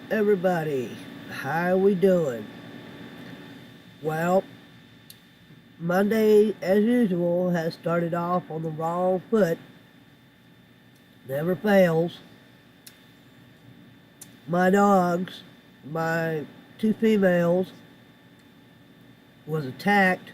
everybody? How we doing? Well, Monday, as usual, has started off on the wrong foot. Never fails. My dogs, my two females, was attacked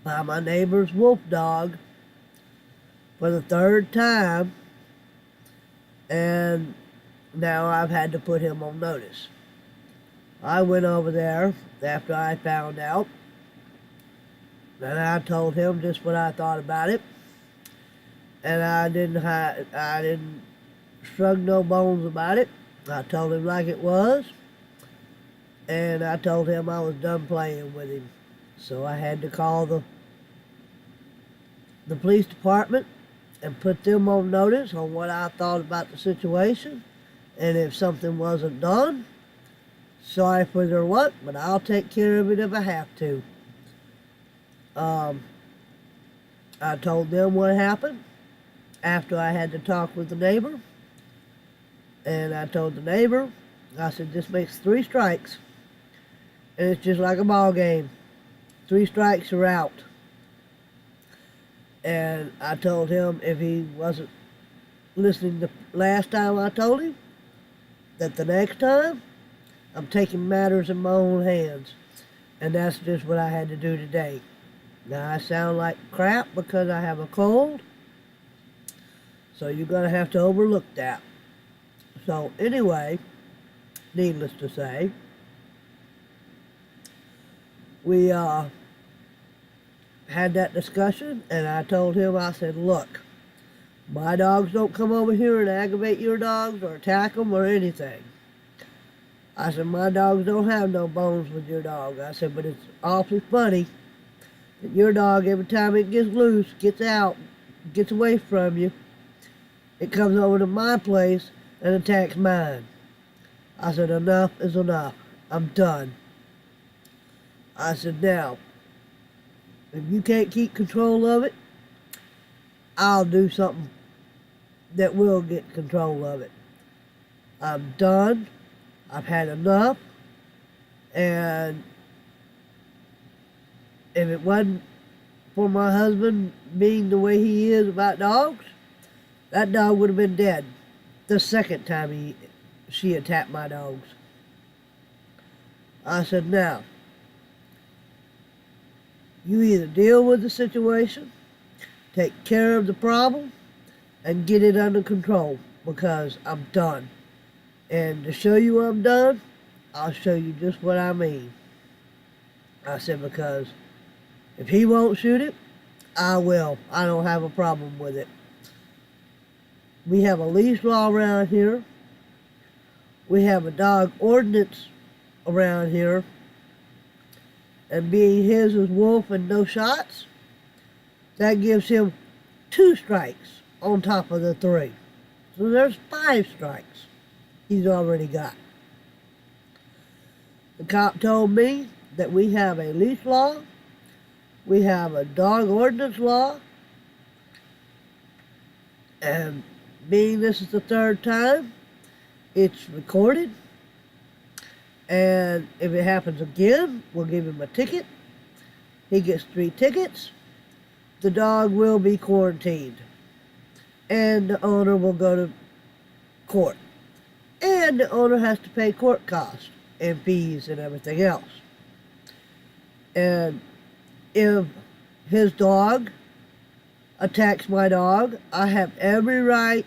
by my neighbor's wolf dog for the third time, and now I've had to put him on notice. I went over there after I found out, and I told him just what I thought about it, and I didn't shrug no bones about it. I told him like it was, and I told him I was done playing with him. So I had to call the police department and put them on notice on what I thought about the situation, and if something wasn't done, sorry for their luck, but I'll take care of it if I have to. I told them what happened after I had to talk with the neighbor. And I told the neighbor, I said, this makes 3 strikes. And it's just like a ball game. 3 strikes, you're out. And I told him if he wasn't listening the last time I told him, that the next time, I'm taking matters in my own hands. And that's just what I had to do today. Now, I sound like crap because I have a cold. So you're going to have to overlook that. So anyway, needless to say, we had that discussion, and I told him, I said, look, my dogs don't come over here and aggravate your dogs or attack them or anything. I said, my dogs don't have no bones with your dog. I said, but it's awfully funny that your dog, every time it gets loose, gets out, gets away from you, it comes over to my place and attacks mine. I said, enough is enough. I'm done. I said, now, if you can't keep control of it, I'll do something that will get control of it. I'm done. I've had enough. And if it wasn't for my husband being the way he is about dogs, that dog would have been dead the second time she attacked my dogs. I said, now, you either deal with the situation, take care of the problem, and get it under control, because I'm done. And to show you I'm done, I'll show you just what I mean. I said, because if he won't shoot it, I will. I don't have a problem with it. We have a leash law around here. We have a dog ordinance around here. And being his is wolf and no shots, that gives him 2 strikes on top of the 3. So there's 5 strikes he's already got. The cop told me that we have a leash law, we have a dog ordinance law, and being this is the 3rd time, it's recorded. And if it happens again, we'll give him a ticket. He gets 3 tickets. The dog will be quarantined. And the owner will go to court. And the owner has to pay court costs and fees and everything else. And if his dog attacks my dog, I have every right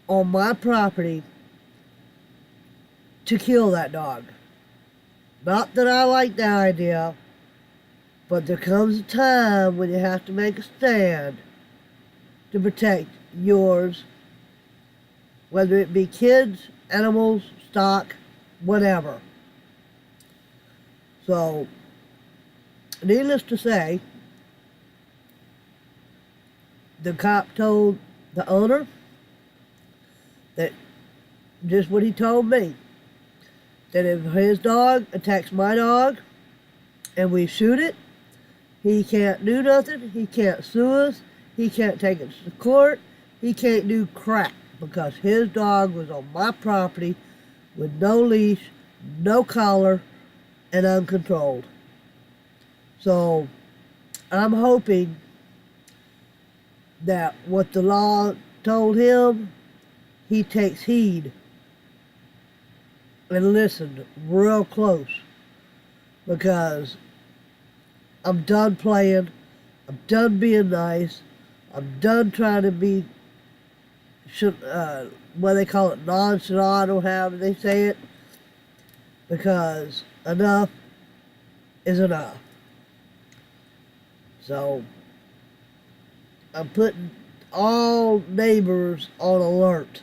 on my property to kill that dog. Not that I like the idea, but there comes a time when you have to make a stand to protect yours, whether it be kids, animals, stock, whatever. So, needless to say, the cop told the owner that just what he told me, that if his dog attacks my dog and we shoot it, he can't do nothing, he can't sue us, he can't take us to court, he can't do crap because his dog was on my property with no leash, no collar, and uncontrolled. So I'm hoping that what the law told him, he takes heed and listened real close, because I'm done playing. I'm done being nice. I'm done trying to be, what they call it, nonchalant or however they say it, because enough is enough. So I'm putting all neighbors on alert.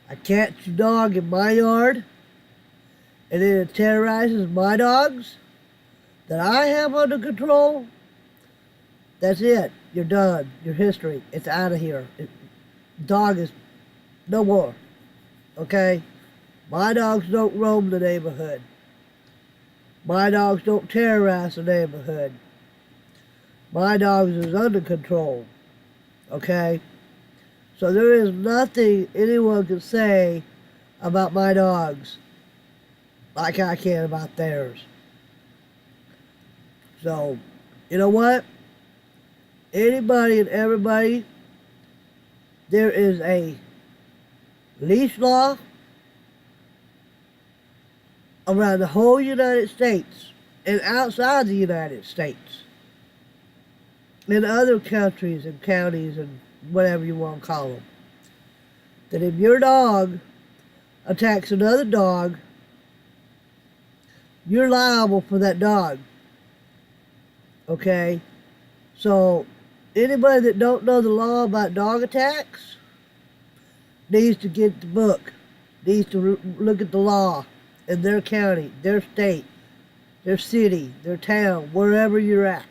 I catch a dog in my yard, and it terrorizes my dogs that I have under control. That's it. You're done. Your history. It's out of here. Dog is no more. Okay? My dogs don't roam the neighborhood. My dogs don't terrorize the neighborhood. My dogs is under control. Okay? So there is nothing anyone can say about my dogs like I can about theirs. So, you know what? Anybody and everybody, there is a leash law around the whole United States and outside the United States, in other countries and counties and whatever you want to call them, that if your dog attacks another dog, you're liable for that dog. Okay? So anybody that don't know the law about dog attacks needs to get the book, needs to look at the law in their county, their state, their city, their town, wherever you're at.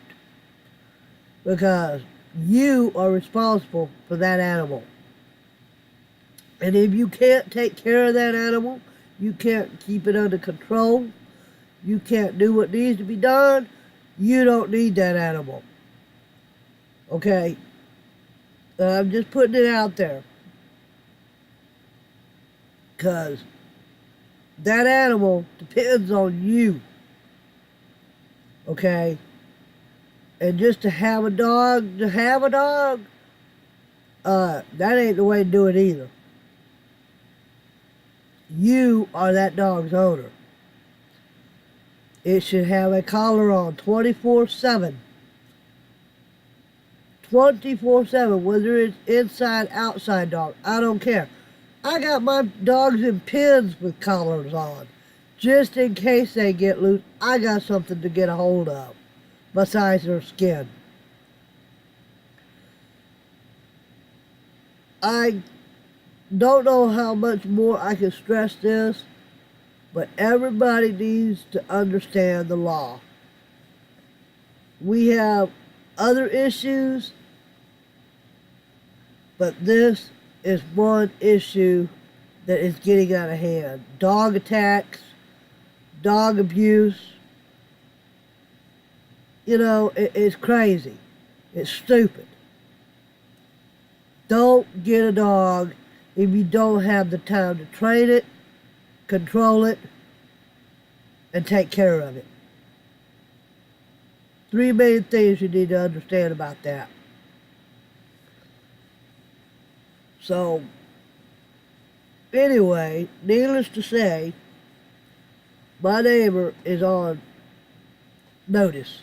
Because you are responsible for that animal. And if you can't take care of that animal, you can't keep it under control, you can't do what needs to be done, you don't need that animal. Okay? I'm just putting it out there. Because that animal depends on you. Okay? And just to have a dog, that ain't the way to do it either. You are that dog's owner. It should have a collar on 24/7. 24/7, whether it's inside, outside dog. I don't care. I got my dogs in pens with collars on. Just in case they get loose, I got something to get a hold of besides their skin. I don't know how much more I can stress this, but everybody needs to understand the law. We have other issues, but this is one issue that is getting out of hand. Dog attacks, dog abuse. You know, it's crazy. It's stupid. Don't get a dog if you don't have the time to train it, control it, and take care of it. 3 main things you need to understand about that. So, anyway, needless to say, my neighbor is on notice.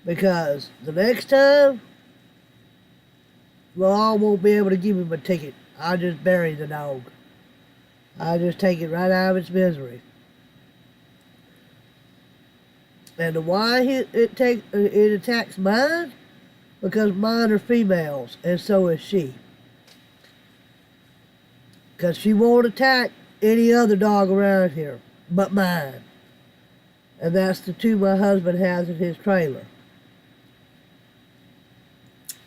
Because the next time, law won't be able to give him a ticket. I'll just bury the dog. I'll just take it right out of its misery. And why it attacks mine? Because mine are females, and so is she. Because she won't attack any other dog around here but mine. And that's the two my husband has in his trailer.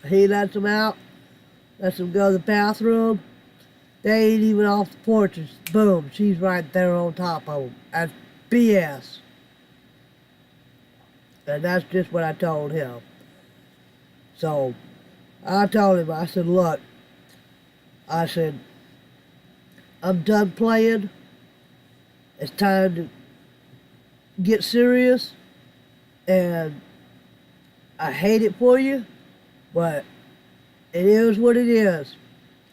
He lets them out, lets them go to the bathroom. They ain't even off the porch. Boom, she's right there on top of them. That's BS. And that's just what I told him. So I told him, I said, look, I said, I'm done playing. It's time to get serious. And I hate it for you, but it is what it is.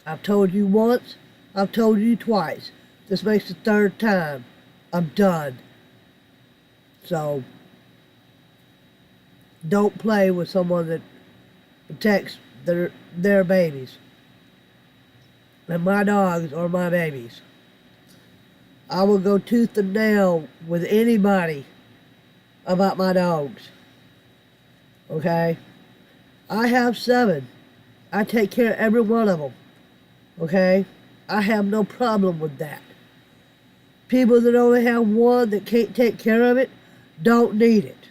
I've told you once, I've told you twice. This makes the third time. I'm done. So, don't play with someone that protects their babies. And my dogs are my babies. I will go tooth and nail with anybody about my dogs. Okay? I have 7. I take care of every one of them. Okay? I have no problem with that. People that only have one that can't take care of it don't need it.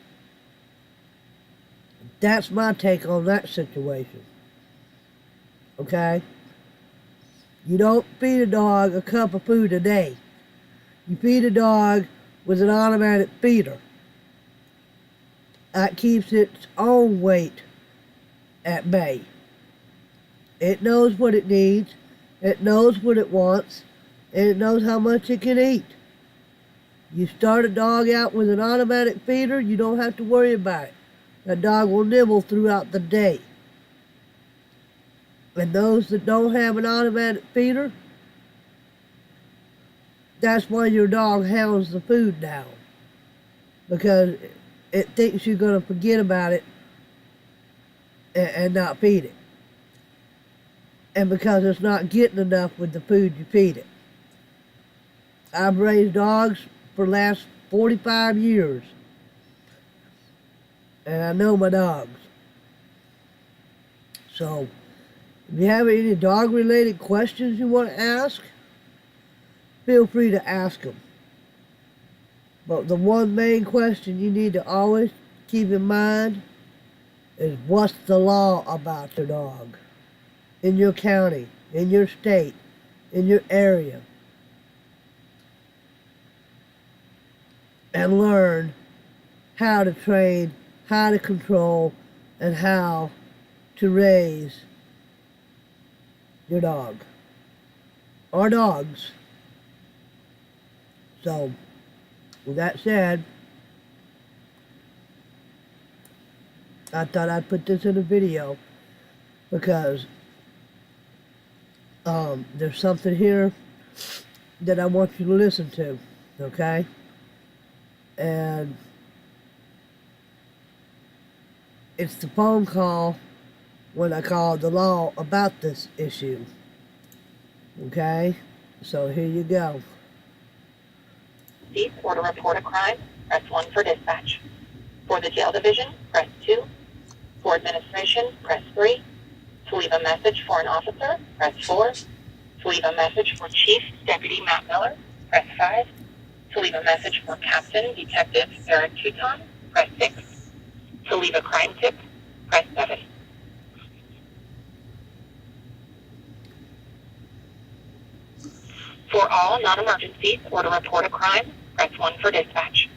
That's my take on that situation. Okay? You don't feed a dog a cup of food a day. You feed a dog with an automatic feeder. That keeps its own weight at bay. It knows what it needs. It knows what it wants. And it knows how much it can eat. You start a dog out with an automatic feeder, you don't have to worry about it. That dog will nibble throughout the day. And those that don't have an automatic feeder, that's why your dog hounds the food down. Because it thinks you're going to forget about it and not feed it. And because it's not getting enough with the food you feed it. I've raised dogs for the last 45 years. And I know my dogs. So, if you have any dog-related questions you want to ask, feel free to ask them. But the one main question you need to always keep in mind is what's the law about your dog? In your county, in your state, in your area. And learn how to train, how to control, and how to raise your dog. Or dogs. So, with that said, I thought I'd put this in a video because there's something here that I want you to listen to, okay? And it's the phone call when I called the law about this issue, okay? So here you go. Or to report a crime, press 1 for dispatch. For the jail division, press 2. For administration, press 3. To leave a message for an officer, press 4. To leave a message for Chief Deputy Matt Miller, press 5. To leave a message for Captain Detective Eric Touton, press 6. To leave a crime tip, press 7. For all non-emergencies or to report a crime, press 1 for dispatch.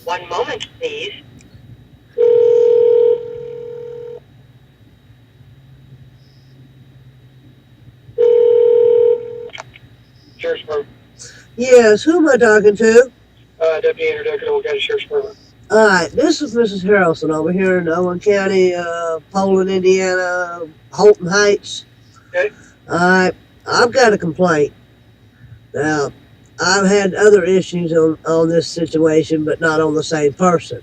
1 moment, please. Sheriff's Department. Yes, who am I talking to? Deputy Andrew Decker, Owen County Sheriff's Department. Alright, this is Mrs. Harrelson over here in Owen County, Poland, Indiana, Holton Heights. Okay. Alright, I've got a complaint. Now, I've had other issues on this situation, but not on the same person.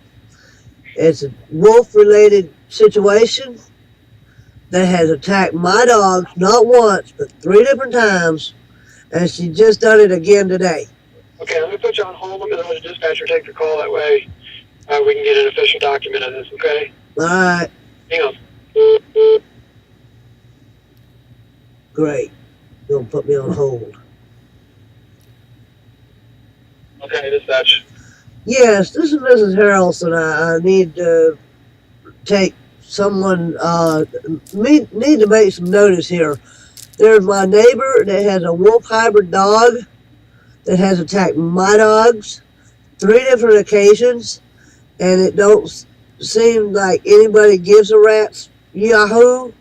It's a wolf-related situation that has attacked my dogs not once, but 3 different times, and she just done it again today. Okay, let me put you on hold. Let me let the dispatcher take the call. That way we can get an official document of this, okay? Alright, Hang on. great. You're gonna put me on hold. Okay, dispatch. Yes, this is Mrs. Harrelson. I need to take someone, need to make some notice here. There's my neighbor that has a wolf hybrid dog that has attacked my dogs 3 different occasions, and it don't seem like anybody gives a rat's yahoo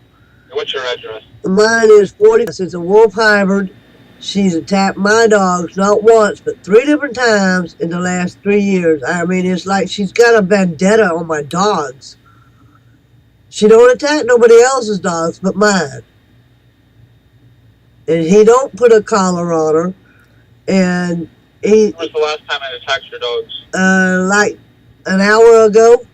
What's your address? Mine is 40. It's a wolf hybrid. She's attacked my dogs not once, but 3 different times in the last 3 years. I mean, it's like she's got a vendetta on my dogs. She don't attack nobody else's dogs but mine. And he don't put a collar on her. And he, When was the last time it attacked your dogs? like an hour ago.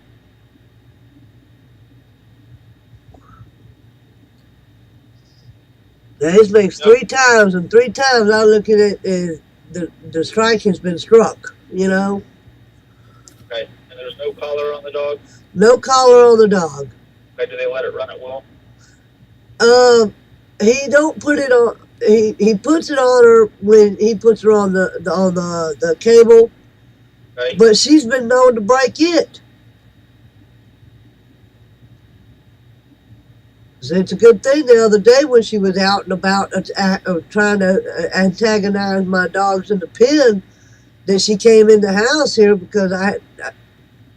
Now, this makes Yep. 3 times, and 3 times I look at it as the strike has been struck, you know? Okay. And there's no collar on the dog? No collar on the dog. Okay, do they let it run at will? He don't put it on. He puts it on her when he puts her on the cable, Okay. but she's been known to break it. So it's a good thing the other day when she was out and about trying to antagonize my dogs in the pen that she came in the house here because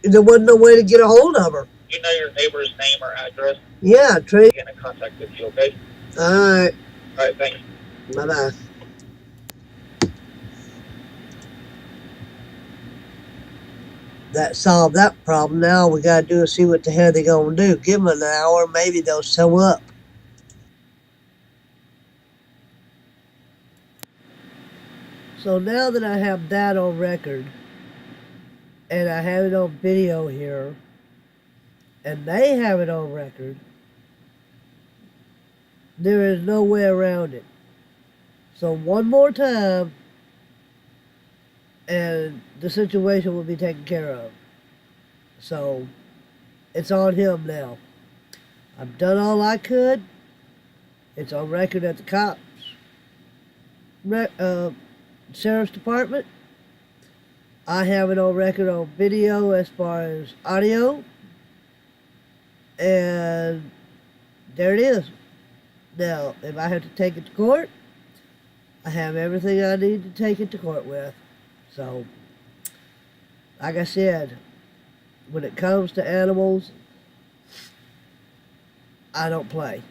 there wasn't no way to get a hold of her. Do you know your neighbor's name or address? Yeah, Trey. Get in contact with you, okay? All right. All right, thanks. Bye-bye. That solved that problem. Now we got to do is see what the hell they're going to do. Give them an hour, maybe they'll show up. So now that I have that on record, and I have it on video here, and they have it on record, there is no way around it. So one more time, and the situation will be taken care of. So it's on him now. I've done all I could. It's on record at the cops, sheriff's department. I have it on record on video as far as audio. And there it is. Now, if I have to take it to court, I have everything I need to take it to court with. So, like I said, when it comes to animals, I don't play.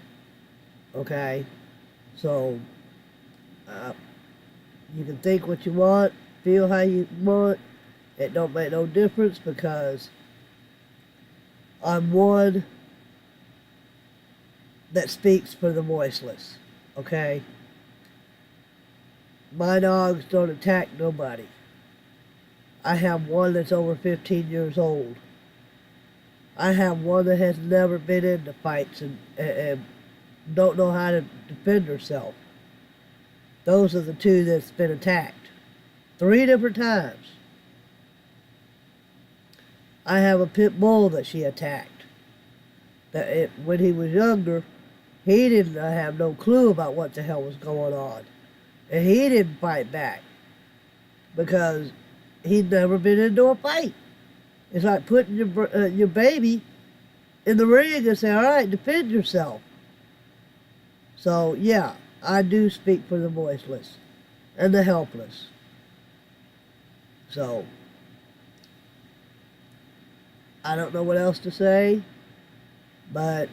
Okay? So, you can think what you want, feel how you want. It don't make no difference because I'm one that speaks for the voiceless. Okay? My dogs don't attack nobody. I have one that's over 15 years old. I have one that has never been into fights and don't know how to defend herself. Those are the two that's been attacked 3 different times. I have a pit bull that she attacked. When he was younger, he didn't have no clue about what the hell was going on. And he didn't fight back because he'd never been into a fight. It's like putting your baby in the ring and saying, all right, defend yourself. So, yeah, I do speak for the voiceless and the helpless. So, I don't know what else to say, but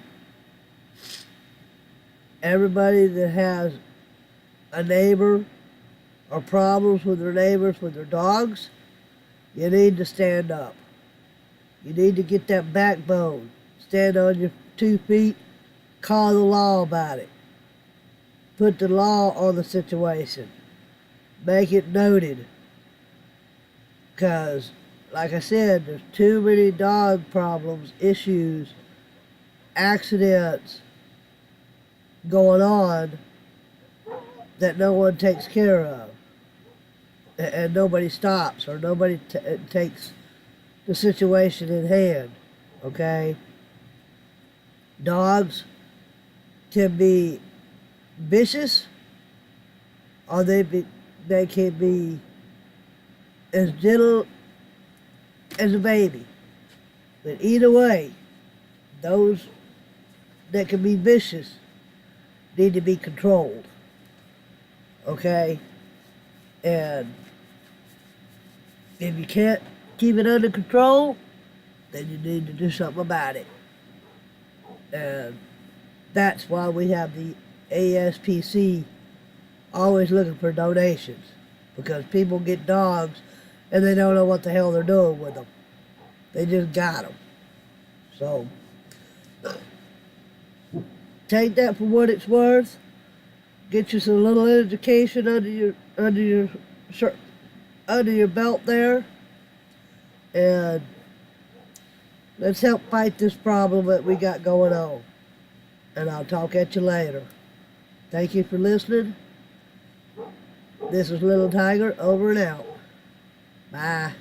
everybody that has a neighbor or problems with their neighbors, with their dogs, you need to stand up. You need to get that backbone. Stand on your 2 feet, call the law about it. Put the law on the situation. Make it noted. Because, like I said, there's too many dog problems, issues, accidents going on that no one takes care of. And nobody stops or nobody takes the situation in hand. Okay? Dogs can be vicious or they can be as gentle as a baby. But either way, those that can be vicious need to be controlled. Okay? And if you can't keep it under control, then you need to do something about it. And That's why we have the ASPC always looking for donations, because people get dogs and they don't know what the hell they're doing with them. They just got them. So take that for what it's worth. Get you some little education under your belt there, and let's help fight this problem that we got going on. And I'll talk at you later. Thank you for listening. This is Little Tiger, over and out. Bye.